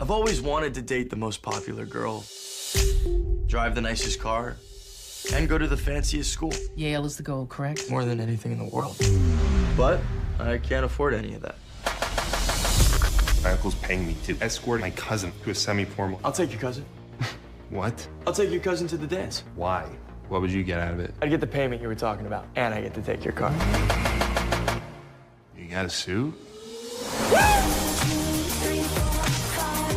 I've always wanted to date the most popular girl, drive the nicest car, and go to the fanciest school. Yale is the goal, correct? More than anything in the world. But I can't afford any of that. My uncle's paying me to escort my cousin to a semi-formal. I'll take your cousin. What? I'll take your cousin to the dance. Why? What would you get out of it? I'd get the payment you were talking about, and I get to take your car. You got a suit?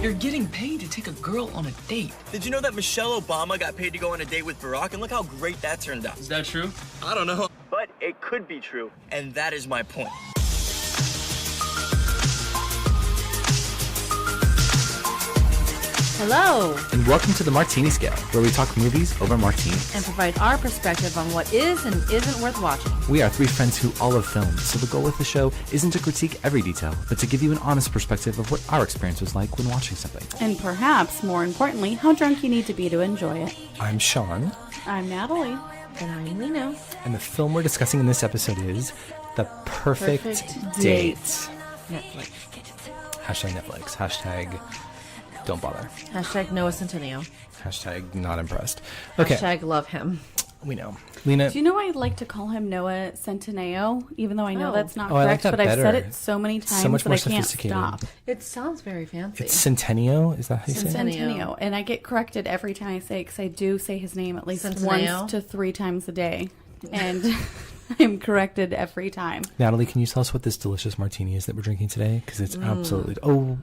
You're getting paid to take a girl on a date. Did you know that Michelle Obama got paid to go on a date with Barack? And look how great that turned out. Is that true? I don't know. But it could be true. And that is my point. Hello, And welcome to the Martini Scale, where we talk movies over martinis. and provide our perspective on what is and isn't worth watching. We are three friends who all love film, so the goal with the show isn't to critique every detail, but to give you an honest perspective of what our experience was like when watching something. And perhaps, more importantly, how drunk you need to be to enjoy it. I'm Sean, I'm Natalie. And I'm Lino. and the film we're discussing in this episode is The Perfect, Date. Netflix. Hashtag Netflix. Hashtag don't bother. Hashtag Noah Centennial. Hashtag not impressed. Okay, Hashtag love him. we know. Lena, Do you know I like to call him Noah Centennial, even though I know Oh. that's not Oh, I like correct, that but I've said better. it so many times So much that more I can't sophisticated. stop. It sounds very fancy. it's Centennial? Is that how you say it? Centennial. And I get corrected every time I say it because I do say his name at least Centennial? once to 3 times a day. And I'm corrected every time. Natalie, can you tell us what this delicious martini is that we're drinking today? Because it's absolutely... Oh,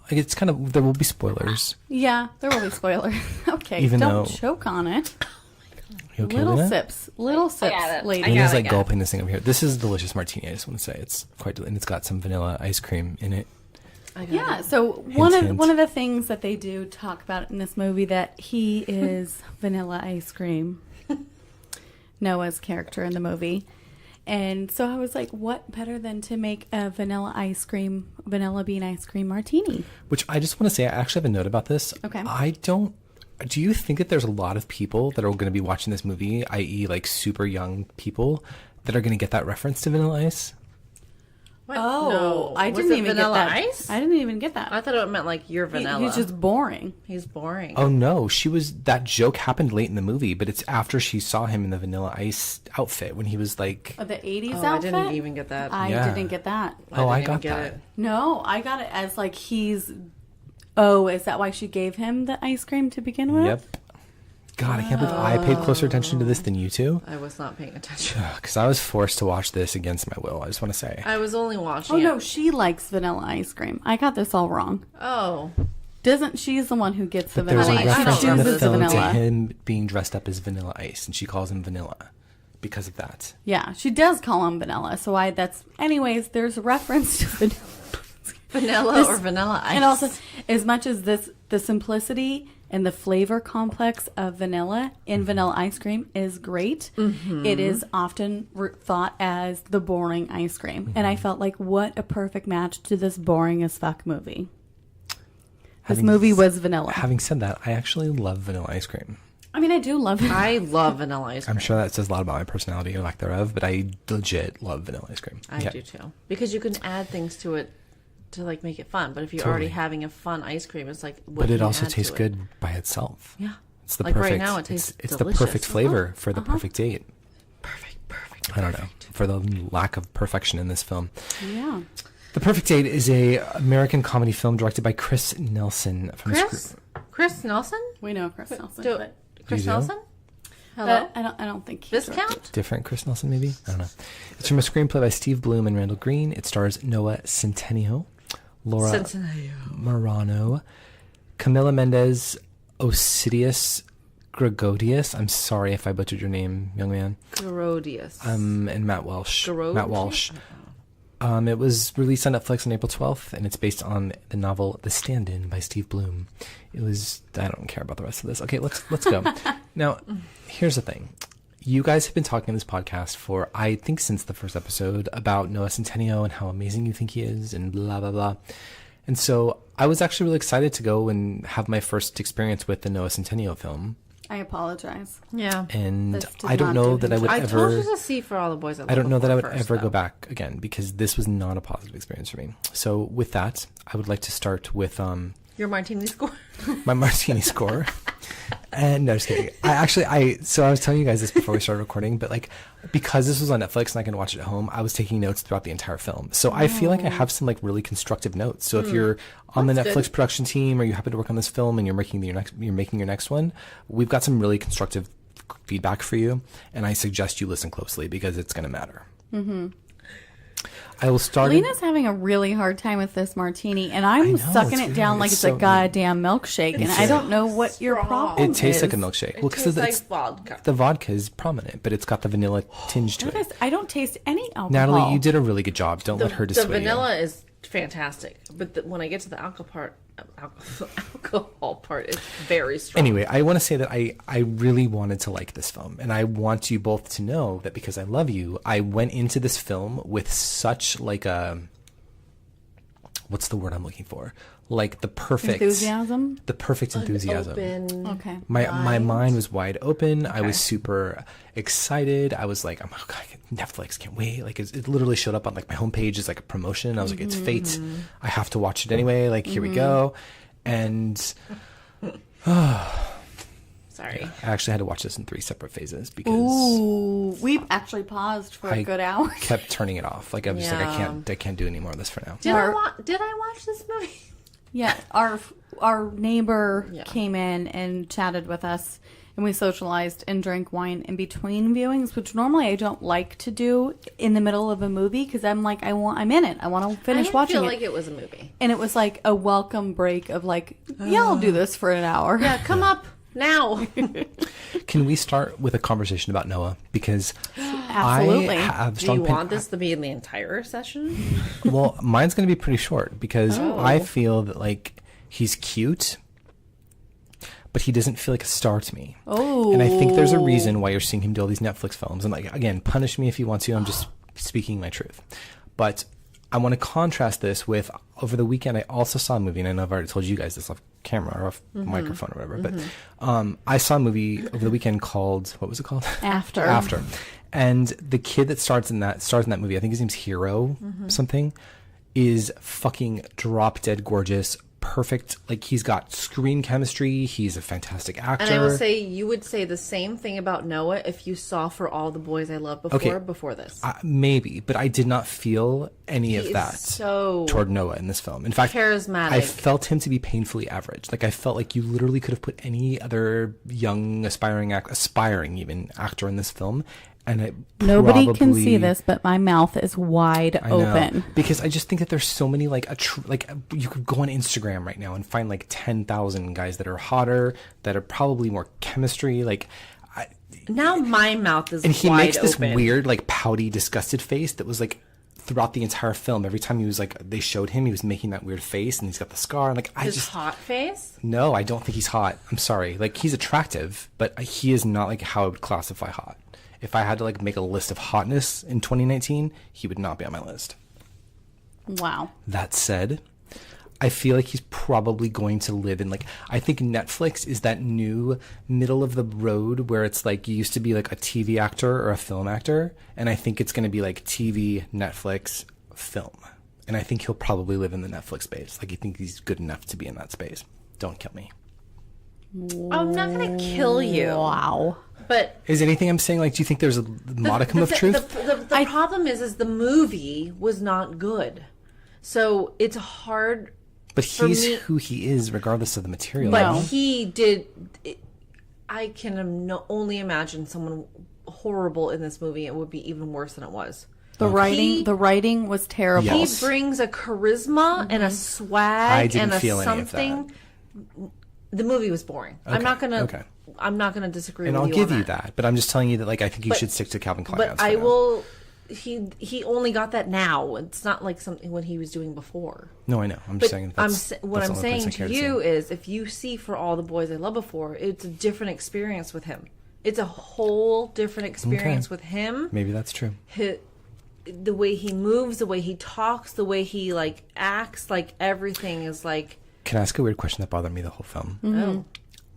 it's kind of... There will be spoilers. Yeah, there will be spoilers. Okay, Even don't though- choke on it. You okay, Little Lena? sips. Little sips, got it. lady. Lena's like gulping this thing over here. This is a delicious martini, I just want to say. It's quite... And it's got some vanilla ice cream in it. Yeah, so one hint. of the things that they do talk about in this movie that he is vanilla ice cream. Noah's character in the movie. And so I was like, what better than to make a vanilla bean ice cream martini? Which I just want to say, I actually have a note about this. Okay. Do you think that there's a lot of people that are going to be watching this movie, i.e. like super young people, that are going to get that reference to Vanilla Ice? What? Oh, No. I Was didn't it even vanilla get that. ice? I didn't even get that. I thought it meant like you're vanilla. He's just boring. He's boring. Oh no, that joke happened late in the movie, but it's after she saw him in the Vanilla Ice outfit when he was like... The 80s Oh, outfit? I didn't even get that. I Yeah. didn't get that. Oh, I didn't even got get that. it. No, I got it as like he's... Oh, is that why she gave him the ice cream to begin with? Yep. God, I can't believe I paid closer attention to this than you two. I was not paying attention. Because I was forced to watch this against my will, I just want to say. I was only watching Oh, it. no, she likes vanilla ice cream. I got this all wrong. Oh. She's the one who gets the But there's vanilla a ice. She reference in the chooses the film to vanilla. him being dressed up as Vanilla Ice, and she calls him Vanilla because of that. Yeah, she does call him vanilla. So anyways, there's a reference to vanilla. Vanilla or vanilla ice. And also, as much as the simplicity and the flavor complex of vanilla in vanilla ice cream is great, it is often thought as the boring ice cream. And I felt like, what a perfect match to this boring as fuck movie. This movie was vanilla. Having said that, I actually love vanilla ice cream. I mean, I do love it. I love vanilla ice cream. I'm sure that says a lot about my personality or lack thereof, but I legit love vanilla ice cream. I do too. Because you can add things to it to like make it fun. But if you're Totally. already having a fun ice cream, it's like what But can it you also add tastes to it? good by itself. Yeah. It's the Like right perfect. now, it tastes it's the delicious. perfect flavor for the perfect date. Perfect. I don't know, for the lack of perfection in this film. Yeah. The Perfect Date is a American comedy film directed by Chris Nelson. From Chris Nelson? We know Chris Nelson. Do, but Chris You do? Nelson? Hello? I don't think he Viscount? directed. Different Chris Nelson, maybe? I don't know. It's from a screenplay by Steve Bloom and Randall Green. It stars Noah Centennial, Laura Marano, Camila Mendez, Osidius Gregodius. I'm sorry if I butchered your name, young man. Herodias. And Matt Walsh. Garodi? Matt Walsh. It was released on Netflix on April 12th, and it's based on the novel The Stand-In by Steve Bloom. It was... I don't care about the rest of this. Okay, let's go. Now, here's the thing. You guys have been talking in this podcast for, I think, since the first episode about Noah Centennial and how amazing you think he is and blah, blah, blah. And so I was actually really excited to go and have my first experience with the Noah Centennial film. I apologize. Yeah. And This did I don't not know do that I him would I ever... told you to see For All the Boys I Loved I don't know that I would Before ever first, go though. back again because this was not a positive experience for me. So with that, I would like to start with Your martini score? My martini score. And no, just kidding. So I was telling you guys this before we started recording, but like, because this was on Netflix and I can watch it at home, I was taking notes throughout the entire film. So I feel like I have some like really constructive notes. So if you're on the Netflix production team or you happen to work on this film and you're making your next one, we've got some really constructive feedback for you. And I suggest you listen closely because it's going to matter. Mm-hmm. I will start. Lena's having a really hard time with this martini, and I'm sucking it down like it's a goddamn milkshake, and I don't know what your problem is. It tastes like a milkshake. It tastes like vodka. The vodka is prominent, but it's got the vanilla tinge to it. I don't taste any alcohol. Natalie, you did a really good job. Don't let her dissuade you. The vanilla is fantastic, but when I get to the alcohol part, it's very strong. Anyway, I want to say that I really wanted to like this film, and I want you both to know that because I love you, I went into this film with such like a, what's the word I'm looking for? Like the perfect enthusiasm. The perfect enthusiasm. Open. Okay. My mind was wide open. Okay. I was super excited. I was like, oh my God, Netflix, can't wait. Like it literally showed up on like my homepage as like a promotion. I was like, it's fate. I have to watch it anyway. Like here we go. And sorry, I actually had to watch this in 3 separate phases because we've actually paused for a good hour. Kept turning it off. Like I was just like, I can't do any more of this for now. Did I watch this movie? Yeah, our neighbor came in and chatted with us, and we socialized and drank wine in between viewings, which normally I don't like to do in the middle of a movie because I'm like, I'm in it. I want to finish watching it. I feel like it was a movie, and it was like a welcome break of like, I'll do this for an hour. Yeah, come up now. Can we start with a conversation about Noah? Because absolutely. I have Do you want this to be in the entire session? Well, mine's going to be pretty short because I feel that like he's cute, but he doesn't feel like a star to me. Oh. And I think there's a reason why you're seeing him do all these Netflix films. And like, again, punish me if you want to. I'm just speaking my truth. But I want to contrast this with, over the weekend, I also saw a movie, and I know I've already told you guys this off camera or off microphone or whatever, but I saw a movie over the weekend called, what was it called? After. And the kid that stars in that movie, I think his name's Hero something, is fucking drop dead gorgeous, perfect. Like, he's got screen chemistry. He's a fantastic actor. And I will say, you would say the same thing about Noah if you saw For All the Boys I Loved before this. Maybe, but I did not feel any of that toward Noah in this film. In fact, charismatic. I felt him to be painfully average. Like, I felt like you literally could have put any other young, aspiring even actor in this film. And nobody can see this, but my mouth is wide open because I just think that there's so many like you could go on Instagram right now and find like 10,000 guys that are hotter, that are probably more chemistry. Like now my mouth is and he wide makes this open. Weird like pouty, disgusted face that was like throughout the entire film. Every time he was like they showed him, he was making that weird face, and he's got the scar. And like his hot face. No, I don't think he's hot. I'm sorry. Like he's attractive, but he is not like how I would classify hot. If I had to like make a list of hotness in 2019, he would not be on my list. Wow. That said, I feel like he's probably going to live in like, I think Netflix is that new middle of the road where it's like you used to be like a TV actor or a film actor. And I think it's going to be like TV, Netflix, film. And I think he'll probably live in the Netflix space. Like, I think he's good enough to be in that space. Don't kill me. I'm not going to kill you. Wow. But is anything I'm saying, like, do you think there's a modicum of truth? The problem is the movie was not good. So it's hard. But he's who he is, regardless of the material. But he did. I can only imagine someone horrible in this movie. It would be even worse than it was. The writing was terrible. Yes. He brings a charisma and a swag and a something. The movie was boring. Okay. I'm not gonna disagree with you. And I'll give you that, but I'm just telling you that like I think you should stick to Calvin Klein. But I will. He only got that now. It's not like something what he was doing before. No, I know. I'm just saying. What I'm saying to you is, if you see For All the Boys I Loved Before, it's a different experience with him. It's a whole different experience with him. Maybe that's true. The way he moves, the way he talks, the way he like acts, like everything is like. Can I ask a weird question that bothered me the whole film? Oh.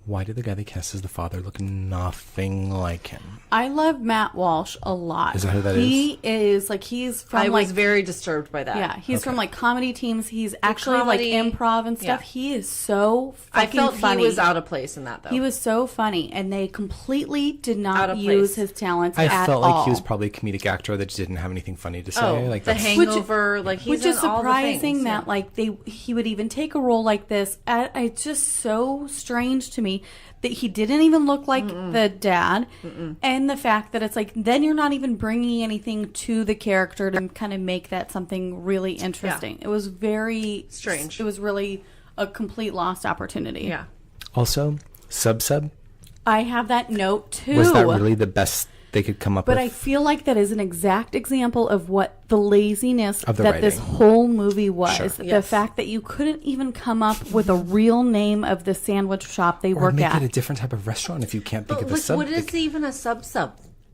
why did the guy they cast as the father look nothing like him? I love Matt Walsh a lot. Is that who that He is like, he's from I like was very disturbed by that. yeah, he's from like comedy teams. He's actually comedy- like improv and stuff. yeah. He is so I fucking felt funny. he was out of place in that though. He was so funny, and they completely did Out not of use place. his talents I at felt all. like he was probably a comedic actor that just didn't have anything funny to say. Oh, like The that's Hangover, like he's Which is in all the surprising things, that yeah. like he would even take a role like this. It's just so strange to me that he didn't even look like the dad, and the fact that it's like then you're not even bringing anything to the character to kind of make that something really interesting. It was very Strange. It was really a complete lost opportunity. Yeah. also sub. I have that note too. Was that really the best they could come up But with? I feel like that is an exact example of what the laziness Of the that this writing. whole movie was. Sure. The Yes. fact that you couldn't even come up with a real name of the sandwich shop they or work make at. it a different type of restaurant if you can't think But of a like, sub. what is even a sub?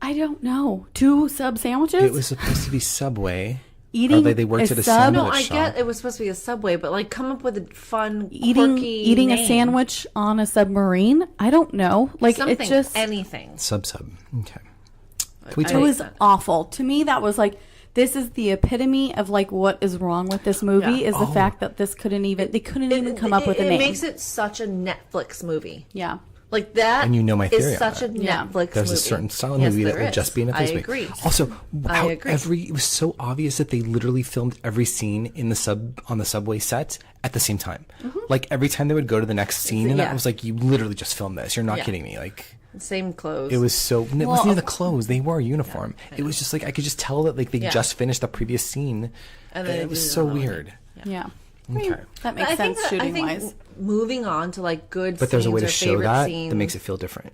I don't know. 2 sub sandwiches? It was supposed to be Subway. Eating Or they worked a at a sub? sandwich No, I shop. get it was supposed to be a Subway, but like come up with a fun, eating quirky a name. sandwich on a submarine? I don't know. Like Something, it's just anything. Sub. Okay. Can we it talk? was awful. To me that was like this is the epitome of like what is wrong with this movie Yeah. is the fact that they couldn't even come up with a It name. makes it such a Netflix movie. yeah. Like that, And you know my theory on is such that. a Yeah. Netflix There's movie. a certain style of Yes, movie that there will is. just be in a I Netflix movie. agree. Also, I how agree. it was so obvious that they literally filmed every scene in the on the subway set at the same time. Like every time they would go to the next scene, and I Yeah. was like, "You literally just filmed this. You're not Yeah. kidding me." Like Same clothes. it was so. It wasn't even the clothes; they wore a uniform. It was just like I could just tell that like they Yeah. just finished the previous scene, And and then it they was did so another one. weird. Yeah. Okay, That makes I think sense that- I shooting think wise. moving on to like good but there's a way to scenes or show favorite that scenes. that makes it feel different,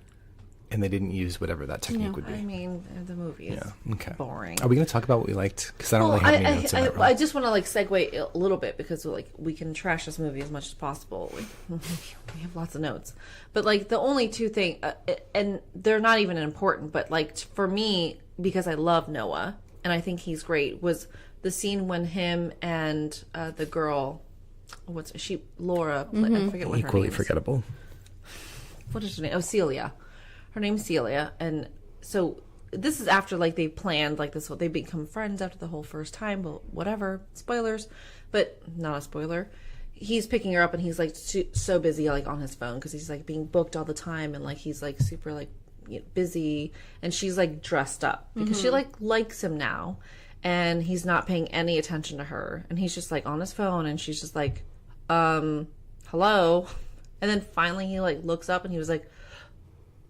and they didn't use whatever that technique would be. I mean, the movie is Okay. boring. Are we going to talk about what we liked? Because I don't Well, really have any notes in that room. I just want to like segue a little bit because like we can trash this movie as much as possible. We have lots of notes, but like the only two things, and they're not even important, but like for me because I love Noah and I think he's great, was the scene when him and the girl, Laura, I forget what her Equally name is. forgettable. What is her name? Oh, Celia. Her name's Celia. And so this is after like they planned like this. They become friends after the whole first time. But whatever. Spoilers, but not a spoiler. He's picking her up and he's like so busy like on his phone because he's like being booked all the time and like he's like super like busy. And she's like dressed up because she like likes him now. And he's not paying any attention to her. And he's just like on his phone and she's just like, hello. And then finally he like looks up and he was like,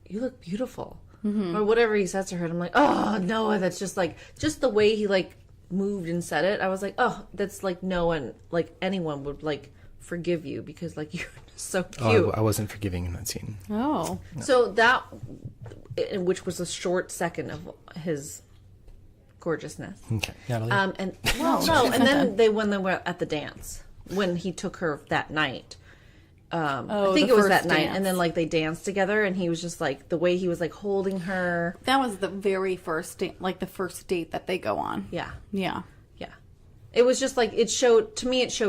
you look beautiful. Or whatever he says to her. And I'm like, oh, Noah, that's just like, just the way he like moved and said it. I was like, oh, that's like no one, like anyone would like forgive you because like you're just so cute. Oh, I wasn't forgiving in that scene. Oh. So that, which was a short second of his gorgeousness. Okay, Natalie. And then when they were at the dance, when he took her that night. I think the it was first that night, dance. and then like they danced together, and he was just like the way he was like holding her. That was the very first date, like the first date that they go on. Yeah, Yeah. yeah. It was just like it showed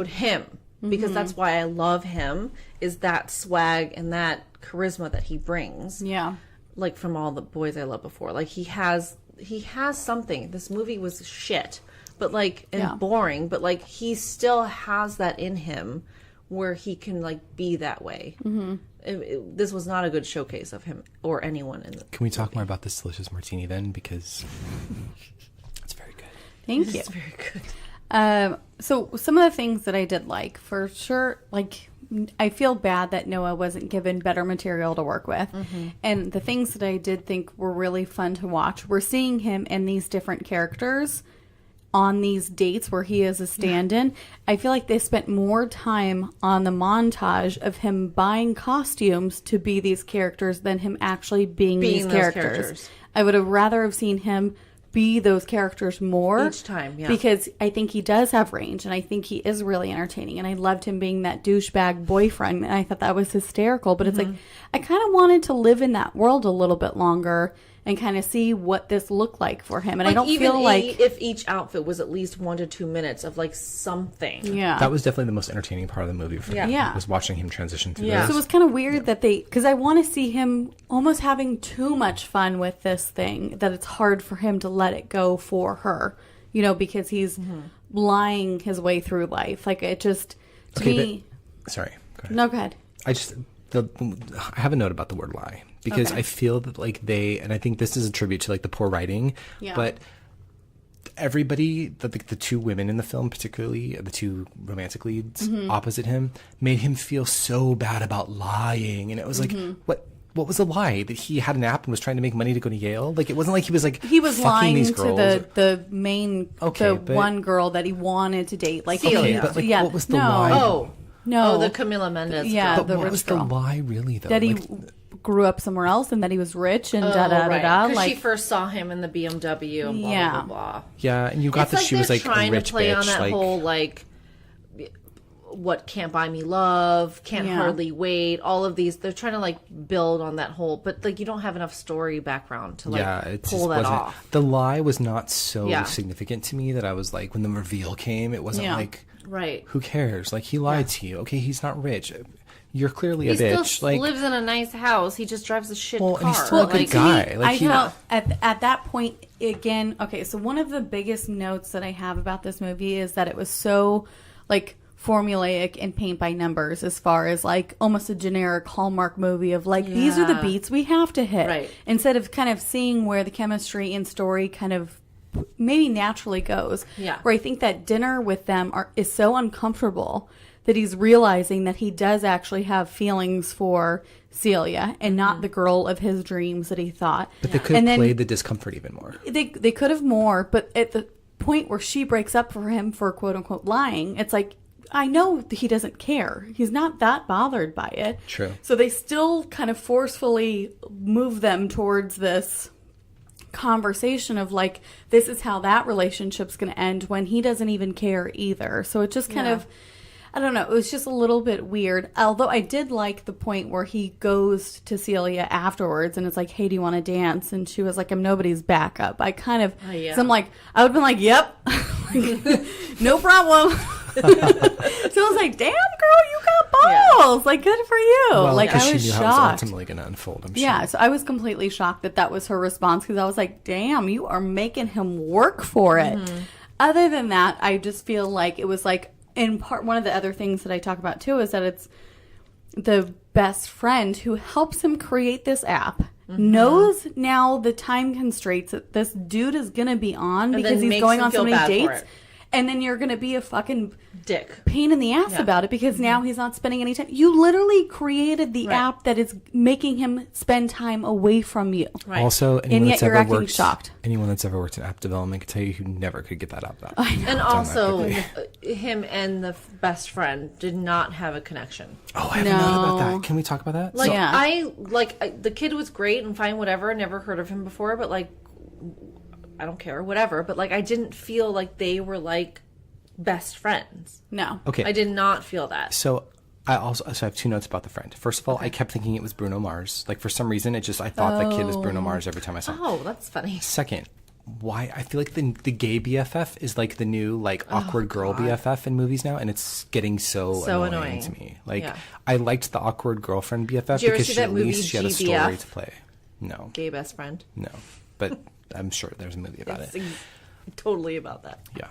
him because that's why I love him is that swag and that charisma that he brings. Yeah. Like from all the boys I loved before, like he has something. This movie was shit, but like and boring, but like he still has that in him. Where he can like be that way. This was not a good showcase of him or anyone in the Can we talk more about this delicious martini then? Because it's very good. Thank you. It's very good. So some of the things that I did like, for sure, like I feel bad that Noah wasn't given better material to work with. And the things that I did think were really fun to watch, we're seeing him in these different characters on these dates where he is a stand-in. I feel like they spent more time on the montage of him buying costumes to be these characters than him actually being these those characters. characters. I would have rather have seen him be those characters more Each time, yeah. because I think he does have range and I think he is really entertaining, and I loved him being that douchebag boyfriend, and I thought that was hysterical. But it's like I kind of wanted to live in that world a little bit longer and kind of see what this looked like for him. And Like, I don't even feel like if each outfit was at least 1 to 2 minutes of like something. yeah. That was definitely the most entertaining part of the movie for me. Yeah. Was watching him transition through Yeah. this. So it was kind of weird that because I want to see him almost having too much fun with this thing, that it's hard for him to let it go for her, because he's lying his way through life. Like, it just, to me. Sorry. Go ahead. No, go ahead. I have a note about the word lie because Okay. I feel that like and I think this is a tribute to like the poor writing, Yeah. but everybody, the two women in the film, particularly the two romantic leads opposite him, made him feel so bad about lying, and it was like, what was the lie? That he had an app and was trying to make money to go to Yale? Like, it wasn't like he was like He was fucking lying these to girls. the main, Okay, the but- one girl that he wanted to date. Like, Celia. but like, yeah, what was the no. lie? No. Oh, the Camila Mendes. Yeah, girl. But the what rich was girl. the lie really though? That he Like, grew up somewhere else and that he was rich and Oh, da da da right. da. 'Cause Like, she first saw him in the BMW and blah, Yeah. blah, blah, blah. yeah, and you got It's that she was they're like a trying rich to play bitch. on that like, whole like what can't buy me love, can't Yeah. hardly wait, all of these. They're trying to like build on that whole, but like you don't have enough story background to like yeah, it just pull that wasn't. off. The lie was not so Yeah. significant to me that I was like, when the reveal came, it wasn't Yeah. like, Right. who cares? Like, he lied to you. Okay, he's not rich. You're clearly He a still bitch. Like, lives in a nice house. He just drives a shit well, car. and he's still a good Like, guy. Like, I he, felt at that point again. Okay, so one of the biggest notes that I have about this movie is that it was so like formulaic and paint by numbers, as far as like almost a generic Hallmark movie of like, these are the Yeah. beats we have to hit, Right. instead of kind of seeing where the chemistry and story kind of maybe naturally goes. Yeah. Where I think that dinner with them is so uncomfortable that he's realizing that he does actually have feelings for Celia and not the girl of his dreams that he thought. but they could And have then- played the discomfort even more. They could have more, but at the point where she breaks up for him for quote unquote lying, it's like, I know he doesn't care. He's not that bothered by it. True. So they still kind of forcefully move them towards this conversation of like, this is how that relationship's going to end when he doesn't even care either. So it just kind of, I don't know, it was just a little bit weird. Although I did like the point where he goes to Celia afterwards and it's like, hey, do you want to dance? And she was like, I'm nobody's backup. I kind of, yeah. 'cause I'm like, I would have been like, yep, no problem. So I was like, damn, girl, you got balls. Like, good for you. Well, like, because I she was knew how it was shocked. ultimately going to unfold. I'm sure. Yeah, so I was completely shocked that was her response, because I was like, damn, you are making him work for it. Other than that, I just feel like it was like, in part, one of the other things that I talk about too is that it's the best friend who helps him create this app. Knows now the time constraints that this dude is going to be on And because then he's makes going him on so feel many bad for dates. it. And then you're going to be a fucking Dick. pain in the ass about it because now he's not spending any time. You literally created the Right. app that is making him spend time away from you. Right. Also, anyone yet that's you're ever acting worked, shocked. anyone that's ever worked in app development could tell you never could get that app done. And Done that also, quickly. him and the best friend did not have a connection. Oh, I haven't known about No. that. Can we talk about that? Like, Yeah. the kid was great and fine, whatever. Never heard of him before, but like, I don't care, whatever. But like, I didn't feel like they were like best friends. No. Okay. I did not feel that. So I have two notes about the friend. First of all, I kept thinking it was Bruno Mars. Like, for some reason, I thought that kid was Bruno Mars every time I saw him. Oh, that's funny. Second, why I feel like the gay BFF is like the new like awkward girl BFF in movies now, and it's getting so annoying to me. Like, Yeah. I liked the awkward girlfriend BFF Did you ever because see she that at movie, least she had a story GBF? to play. No, Gay best friend. no, but I'm sure there's a movie about It's it. totally about that. Yeah.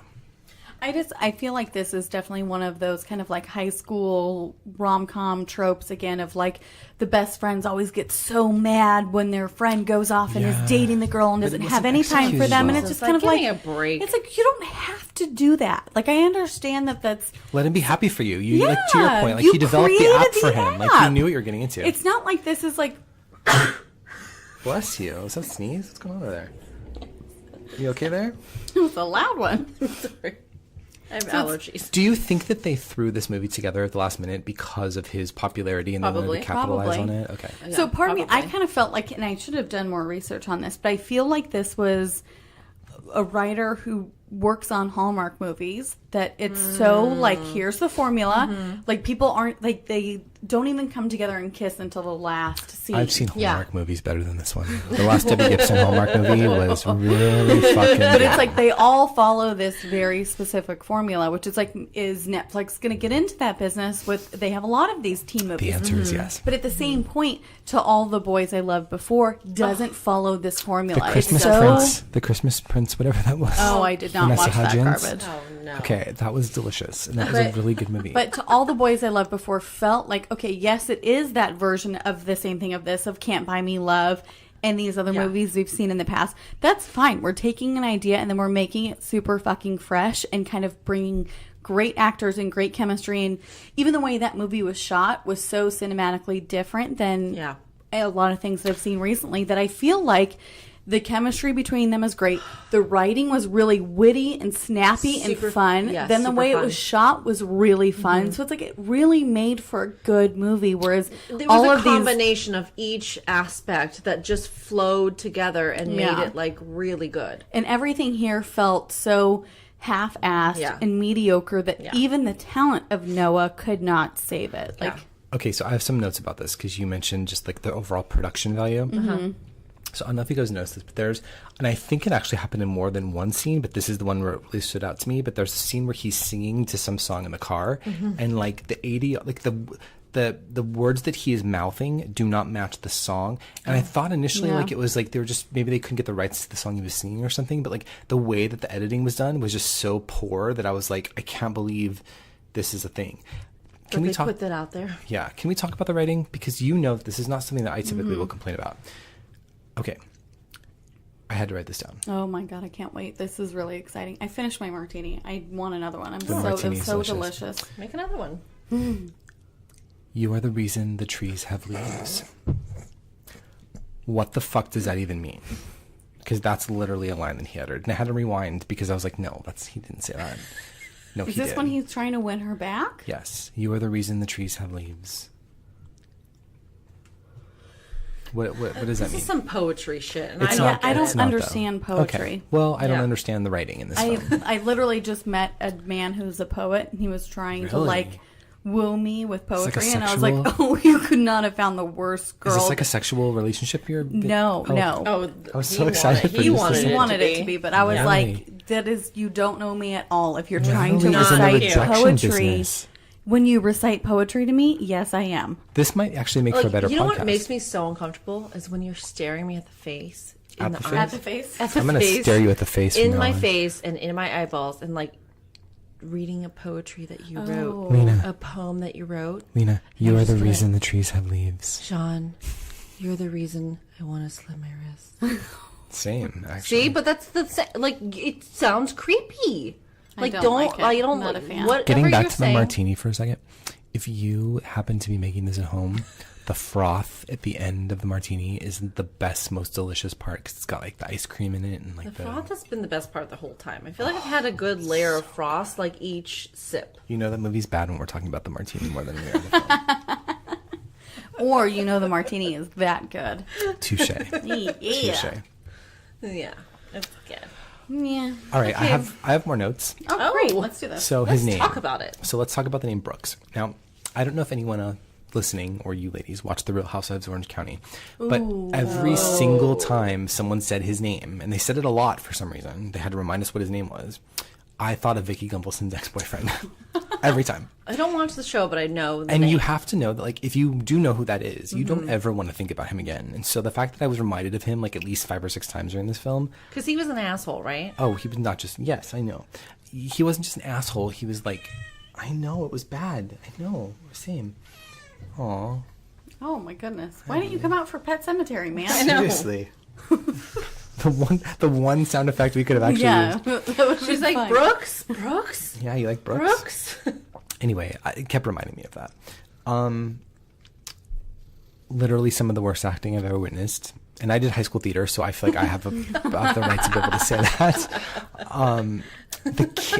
I feel like this is definitely one of those kind of like high school rom-com tropes again of like the best friends always get so mad when their friend goes off and Yeah. is dating the girl and But it doesn't wasn't have any time for executed them, and well. it's just It's kind of like, like give me a break. It's like, you don't have to do that. Like, I understand that's Let him be happy for you. You like, to your Yeah, point, like you you developed the created app for the him. Like, you app. knew what you were getting into. it's not like this is like Bless you. Is that a sneeze? What's going on over there? You okay there? it was a loud one. Sorry. I have allergies. Do you think that they threw this movie together at the last minute because of his popularity and they wanted Probably. to capitalize Probably. on it? Okay. So part of me, I probably. kind of felt like, and I should have done more research on this, but I feel like this was a writer who works on Hallmark movies, that it's so like, here's the formula. Like, people aren't like, don't even come together and kiss until the last scene. I've seen Hallmark movies better than this one. The last Debbie Gibson Hallmark movie was really fucking But good. it's like they all follow this very specific formula, which is like, is Netflix going to get into that business with, they have a lot of these teen movies. The answer is yes. But at the same point, To All the Boys I Loved Before doesn't follow this formula. The Christmas It's so- Prince. The Christmas Prince, whatever that was. Oh, I did not Vanessa watch that Hudgens. garbage. Oh no. Okay, that was delicious. And that was a really good movie. But To All the Boys I Loved Before felt like, okay, yes, it is that version of the same thing of this, of Can't Buy Me Love and these other movies we've seen in the past. That's fine. We're taking an idea and then we're making it super fucking fresh and kind of bringing great actors and great chemistry. And even the way that movie was shot was so cinematically different than a lot of things that I've seen recently that I feel like the chemistry between them is great. The writing was really witty and snappy and fun. Then the way it was shot was really fun. So it's like it really made for a good movie. Whereas there all was a of these combination of each aspect that just flowed together and made it like really good. and everything here felt so half-assed and mediocre that even the talent of Noah could not save it. Like, Okay, so I have some notes about this because you mentioned just like the overall production value. So I don't know if you guys noticed this, but and I think it actually happened in more than one scene, but this is the one where it really stood out to me. But there's a scene where he's singing to some song in the car, and like the words that he is mouthing do not match the song. And I thought initially like it was like they were just, maybe they couldn't get the rights to the song he was singing or something, but like the way that the editing was done was just so poor that I was like, I can't believe this is a thing. Can we talk? Put that out there? Yeah. Can we talk about the writing? Because you know this is not something that I typically will complain about. Okay. I had to write this down. oh my God, I can't wait. This is really exciting. I finished my martini. I want another one. The martini It's is so delicious. delicious. Make another one. You are the reason the trees have leaves. What the fuck does that even mean? Because that's literally a line that he uttered. And I had to rewind because I was like, no, he didn't say that. No, Is he this did. when he's trying to win her back? Yes. You are the reason the trees have leaves. What does that This mean? is some poetry shit, and It's I not- don't I get don't it's not, though. understand poetry. Okay. Well, I don't Yeah. understand the writing in this film. I literally just met a man who's a poet, and he was trying to Really? like woo me with like a poetry, and I was like, sexual- "Oh, you could not have found the worst girl." Is this like a sexual relationship you're... no. Oh, I was so excited for he this wanted to He be. wanted it to be, but I was Really? like, "That is, you don't know me at all. If you're trying to Really is in the recite rejection poetry, business. when you recite poetry to me, yes, I am." This might actually make for a Like, better you know podcast. what makes me so uncomfortable is when you're staring me at the face. At the face? At the face. At the I'm going to face, stare you at the face from in now my on. face and in my eyeballs, and like reading a poetry that you wrote, Lena. a poem that you wrote. Lena, you are the just reason the trees have leaves. Sean, you're the reason I want to slit my wrist. Same, actually. See, but that's like it sounds creepy. Like don't don't like it. I don't Not a like fan. whatever Getting back you're to the saying. martini for a second. If you happen to be making this at home, the froth at the end of the martini is the best, most delicious part because it's got like the ice cream in it and like The froth has been the best part the whole time. I feel like I've had a good layer of frost like each sip. You know that movie's bad when we're talking about the martini more than we are the film. Or you know the martini is that good. Touche. Yeah. Touche. Yeah, it's good. Yeah. All right, I have more notes. Oh, great. Let's do this. So Let's his name. talk about it. So let's talk about the name Brooks. Now, I don't know if anyone listening or you ladies watch The Real Housewives of Orange County, but every single time someone said his name, and they said it a lot for some reason, they had to remind us what his name was. I thought of Vicky Gunvalson's ex-boyfriend every time. I don't watch the show, but I know the And name. you have to know that, like, if you do know who that is, you don't ever want to think about him again. And so the fact that I was reminded of him, like, at least 5 or 6 times during this film. Because he was an asshole, right? Oh, he was not just... Yes, I know. He wasn't just an asshole. He was like... I know, it was bad. I know. Same. Aw. Oh my goodness. Why didn't you come out for Pet Cemetery, man? Seriously. the one sound effect we could have actually Yeah. used. She's like, fun. Brooks? Yeah, you like Brooks? Brooks? Anyway, it kept reminding me of that. Literally some of the worst acting I've ever witnessed. And I did high school theater, so I feel like I have the right to be able to say that.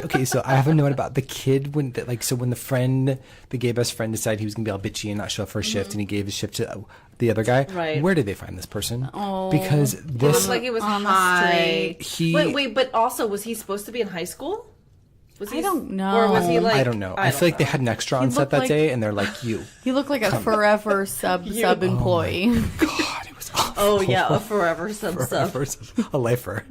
Okay, so I have a note about the kid when the gay best friend decided he was going to be all bitchy and not show up for a shift, and he gave his shift to the other guy. Right. Where did they find this person? Oh. Because It this looked like he was On the high. he Wait, but also, was he supposed to be in high school? Was I don't know. Or was he like? I don't know. I feel like they had an extra on set looked that like- day, and they're like, "You." He looked like a forever sub employee. God, it was awful. Oh yeah, a forever sub. A lifer.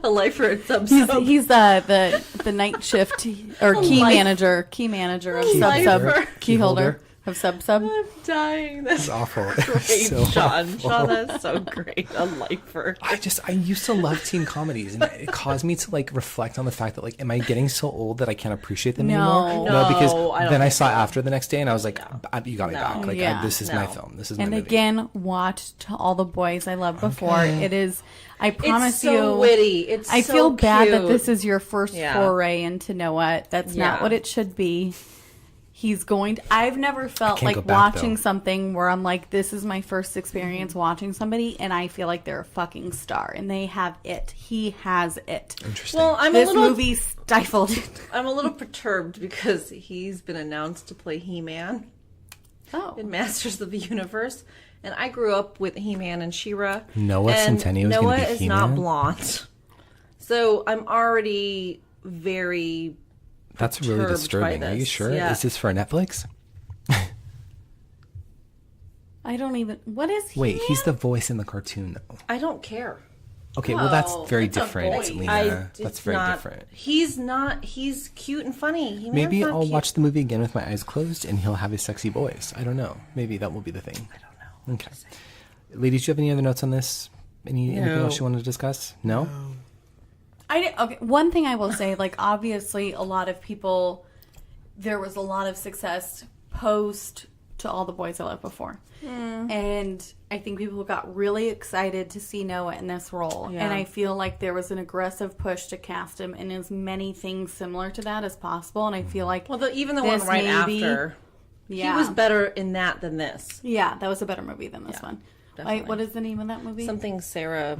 A lifer at sub. He's the night shift or key manager of sub key holder of sub. I'm dying. That's It's awful. great, So Sean. awful. Sean, that's so great. A lifer. I used to love teen comedies, and it caused me to like reflect on the fact that like, am I getting so old that I can't appreciate them anymore? No, because I don't then I think saw so. After the next day, and I was like, you got me back. Like, Yeah. this is my film. This is my And movie. again, watch To All the Boys I Loved Before. It is. I promise It's so you. witty. It's I so feel bad that cute. this is your first Yeah. foray into Noah. That's not Yeah. what it should be. He's going to, I've never felt can't go like back, watching though. something where I'm like, this is my first experience watching somebody, and I feel like they're a fucking star, and they have it. He has it. Interesting. Well, This movie stifled it. I'm a little perturbed because he's been announced to play He-Man Oh. in Masters of the Universe, and I grew up with He-Man and She-Ra. Noah and Centineo is Noah gonna be is He-Man? not blonde, so I'm already very. That's really perturbed by disturbing. Are you this. sure? Yeah. Is this for Netflix? I don't even. What is he? Wait, he's the voice in the cartoon, though. I don't care. Okay, well, that's very It's a different, boy. Lena. It's That's very not- different. He's not. He's cute and funny. He-Man's Maybe not I'll cute. watch the movie again with my eyes closed, and he'll have his sexy voice. I don't know. Maybe that will be the thing. I don't know. Okay. Ladies, do you have any other notes on this? Anything else you want to discuss? No? Okay, one thing I will say, like, obviously, a lot of people, there was a lot of success post To All the Boys I Loved Before. And I think people got really excited to see Noah in this role. Yeah. And I feel like there was an aggressive push to cast him in as many things similar to that as possible. And I feel like, Well, even the this one right maybe- after, yeah. he was better in that than this. Yeah, that was a better movie than this one. definitely. Wait, what is the name of that movie? Something Sarah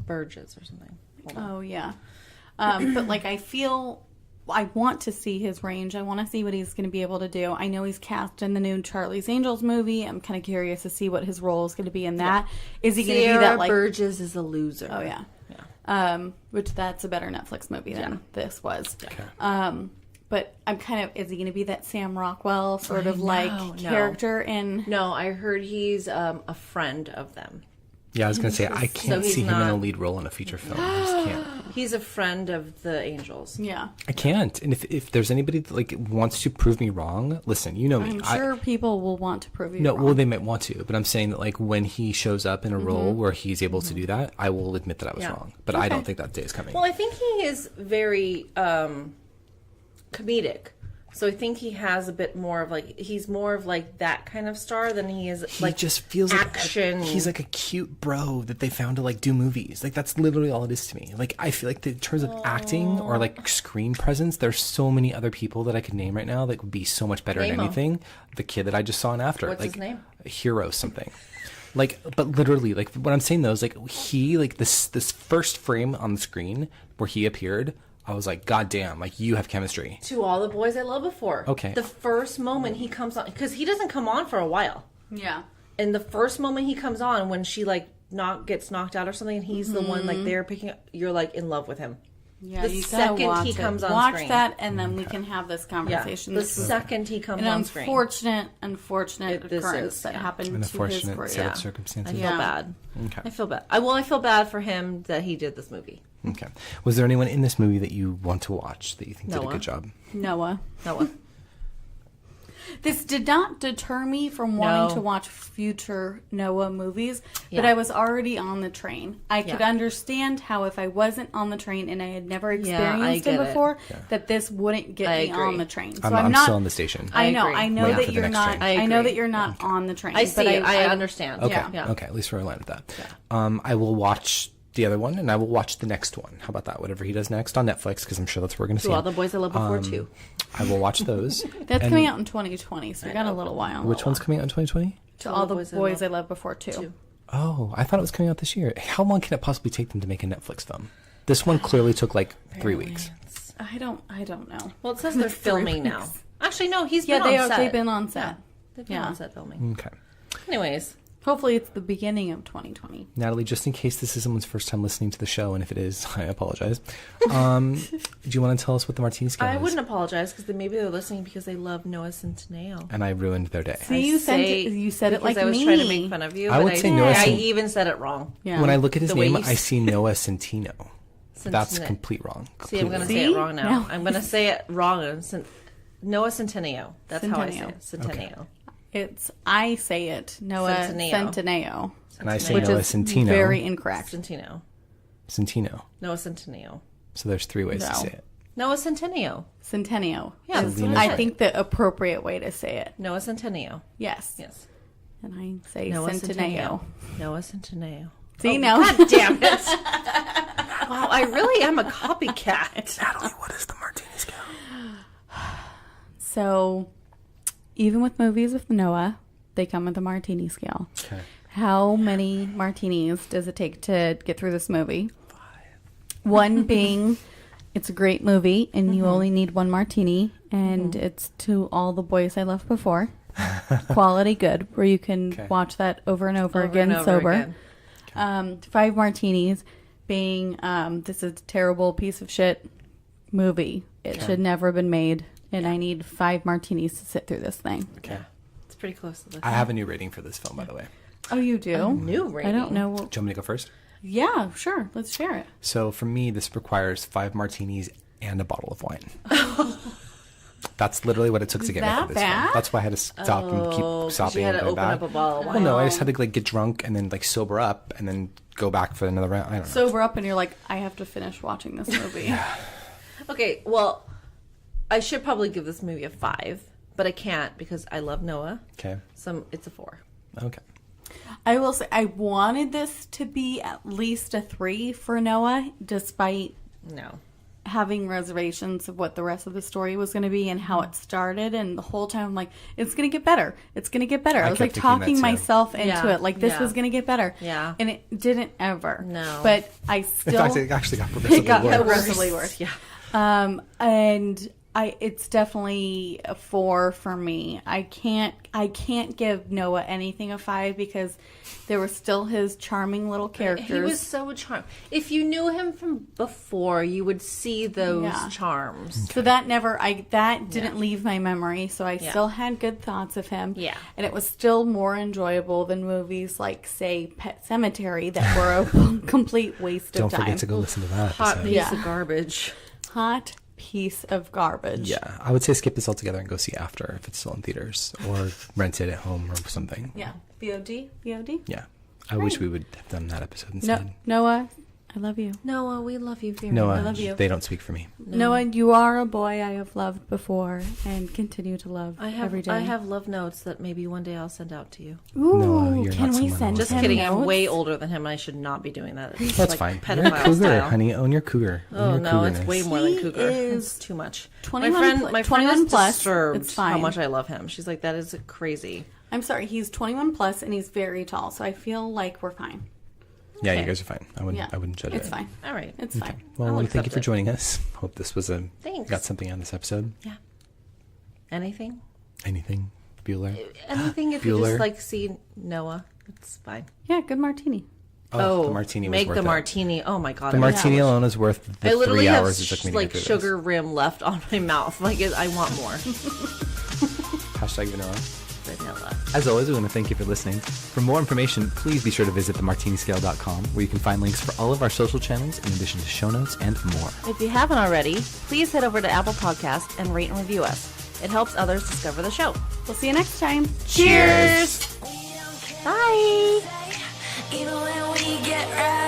Burgess or something. Hold on. Oh, yeah. But, like, I want to see his range. I want to see what he's going to be able to do. I know he's cast in the new Charlie's Angels movie. I'm kind of curious to see what his role is going to be in that. Is he going to be that, like... Burgess is a loser. Oh, yeah. Which that's a better Netflix movie than this was. Okay. But I'm kind of... Is he going to be that Sam Rockwell sort of, No. character in... No, I heard he's a friend of them. Yeah, I was going to say, I can't he's see him in a not- lead role in a feature film. I just can't. He's a friend of the Angels. Yeah. I can't. And if there's anybody that like wants to prove me wrong, listen, you know me. I'm sure people will want to prove you No, wrong. well, they might want to, but I'm saying that like when he shows up in a role where he's able to do that, I will admit that I was Yeah. wrong. But I don't think that day is coming. Well, I think he is very comedic. So I think he has a bit more of like he's more of like that kind of star than he is he like just feels action. like he's like a cute bro that they found to like do movies. Like that's literally all it is to me. Like I feel like in terms of acting or like screen presence, there's so many other people that I could name right now that would be so much better Name in 'em. anything. The kid that I just saw in After, What's like his name? Hero something. Like, but literally, like what I'm saying though is like he like this first frame on the screen where he appeared. I was like, God damn, like you have chemistry. To All the Boys I Loved Before. Okay. The first moment he comes on, because he doesn't come on for a while. Yeah. And the first moment he comes on, when she like gets knocked out or something, and he's the one like they're picking up, you're like in love with him. Yeah, The you gotta second watch he it. comes on watch screen. that, and then we can have this Yeah. conversation. The This is second he comes an on screen. unfortunate This occurrence is, that yeah. happened An to his unfortunate career. set Yeah. of circumstances. I feel Yeah. bad. Okay. I feel bad. I feel bad for him that he did this movie. Okay. Was there anyone in this movie that you want to watch that you think did a Noah. good job? Noah. Noah. This did not deter me from wanting No. to watch future Noah movies, but Yeah. I was already on the train. I could Yeah. understand how if I wasn't on the train and I had never experienced get it it. before, that this wouldn't get I me agree. on the train. So I'm not still on the station. I know. agree. I know Waiting for that the you're next not. train. I I know agree. that you're not on the train. I see but it. I understand. Okay. Yeah. Okay. At least we're aligned with that. I will watch the other one, and I will watch the next one. How about that? Whatever he does next on Netflix, because I'm sure that's where we're going to see To All him. the Boys I Loved Before too. I will watch those. That's And coming out in 2020, so we got a little while. Which one's coming out in 2020? To all the boys I loved before too. Oh, I thought it was coming out this year. How long can it possibly take them to make a Netflix film? This one clearly took like 3 weeks. I don't know. Well, it says they're filming now. Actually, no, he's Yeah, been on set. they've been on set. They've been Yeah. on set filming. Okay. Anyways, Hopefully it's the beginning of 2020. Natalie, just in case this is someone's first time listening to the show, and if it is, I apologize. Do you want to tell us what the Martini Scale is? I wouldn't apologize because maybe they're listening because they love Noah Centineo. And I ruined their day. See, you said it like I was me. trying to make fun of you. I would say Noah I Cent- even said it wrong. Yeah. When I look at his The way name, you I see Noah Centino. That's Centineo. complete wrong. See, I'm going to Completely. say it wrong now. No. I'm going to say it wrong. Noah Centineo. That's how I say Centennial. it. Centennial. I say it Noah Centineo. Centineo, And I say which Noah is Centino. very incorrect. Centineo. Centino. Noah Centineo. So there's 3 ways to No. say it. Noah Centennial. Centennial. Yeah, is, that's what I said. think, the appropriate way to say it. Noah Centennial. Yes. Yes. And I say Noah Centennial. Noah Centennial. See, Oh, now. God damn it. Wow, I really am a copycat. Natalie, what is the Martini Scale? So, even with movies with Noah, they come with a Martini Scale. Okay. How many martinis does it take to get through this movie? 5. One being, it's a great movie, and you only need 1 martini, and it's To All the Boys I Loved Before. Quality good, where you can Okay. watch that over and over, Over again and over sober. again. 5 martinis being, this is a terrible piece of shit movie. It should never have been made, and I need 5 martinis to sit through this thing. Okay. It's pretty close to this. I have a new rating for this film, by the way. Oh, you do? New I rating. don't know. Do you want me to go first? Yeah, sure. Let's share it. So for me, this requires 5 martinis and a bottle of wine. That's literally what it took to get me that through this film. bad? That's why I had to stop and keep 'cause stopping you had and to go open back. up a bottle of wine. Well, no, I just had to get drunk and then sober up and then go back for another round. I don't know. Sober up, and you're like, I have to finish watching this movie. Okay, well, I should probably give this movie a 5, but I can't because I love Noah. Okay. So it's a 4. Okay. I will say, I wanted this to be at least a 3 for Noah, despite No. having reservations of what the rest of the story was going to be and how it started. And the whole time I'm like, it's going to get better. It's going to get better. I was like kept thinking that talking too. myself into Yeah, it. Like, this yeah. was going to get better. Yeah. And it didn't ever. No. But I In still... fact, it actually got progressively got worse. progressively worse. Yeah. And it's definitely a 4 for me. I can't give Noah anything a 5 because there were still his charming little characters. He was so charming. If you knew him from before, you would see those Yeah. charms. So that didn't leave my memory. So I still had good thoughts of him. Yeah. And it was still more enjoyable than movies like, say, Pet Sematary that were a complete waste Don't of time. forget to go listen to that Hot episode. piece Yeah. of garbage. Hot piece of garbage. Yeah, I would say skip this altogether and go see After if it's still in theaters or rent it at home or something. Yeah. VOD? VOD? Yeah. I wish we would have done that episode No, instead. Noah, I love you. Noah, we love you very Noah, much. love you. they don't speak for me. Noah, you are a boy I have loved before and continue to love every day. I have love notes that maybe one day I'll send out to you. Ooh, Noah, you're can not we someone send else. Just him kidding. notes? I'm way older than him. I should not be doing that. It's That's like fine. You're a pedophile cougar, style. honey. Own your cougar. Own Oh your no, it's cougarness. way more than He cougar. is It's too much. 21 my friend 21 is plus. disturbed It's how fine. much I love him. She's like, that is crazy. I'm sorry, he's 21 plus and he's very tall, so I feel like we're fine. Yeah, Okay. you guys are fine. I wouldn't judge It's it. fine. All right. It's fine. Well, I'll thank you accept for it. joining us. Hope this was Thanks. got something out of this episode. Yeah. Anything? Anything, Bueller? Anything if you Bueller. just like see Noah. It's fine. Yeah, good martini. Oh, the martini was make worth the it. martini. Oh my god. The martini alone is worth the I literally 3 have hours it took me to like get through sugar rim left on my mouth. Like I want more. this. Hashtag vanilla. Vanilla. As always, we want to thank you for listening. For more information, please be sure to visit themartiniscale.com, where you can find links for all of our social channels, in addition to show notes and more. If you haven't already, please head over to Apple Podcasts and rate and review us. It helps others discover the show. We'll see you next time. Cheers! Bye! Even when we get right.